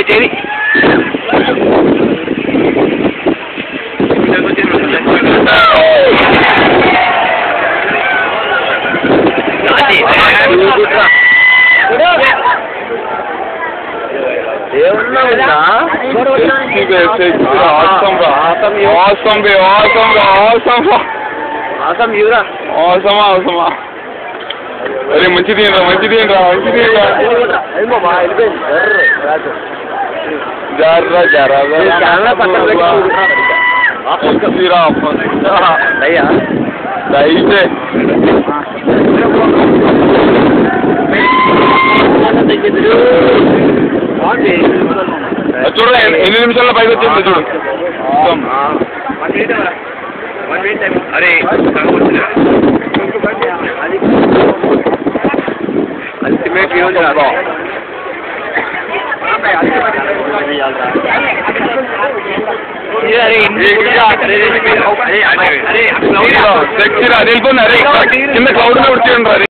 Jerry. Awesome. अरे मंची दिन रहा जा रहा చూడ 8 నిమిషాల్లో పైకి వచ్చేది చూడు अरे अल्टीमेट यूज కింద క్లౌడ్ వచ్చి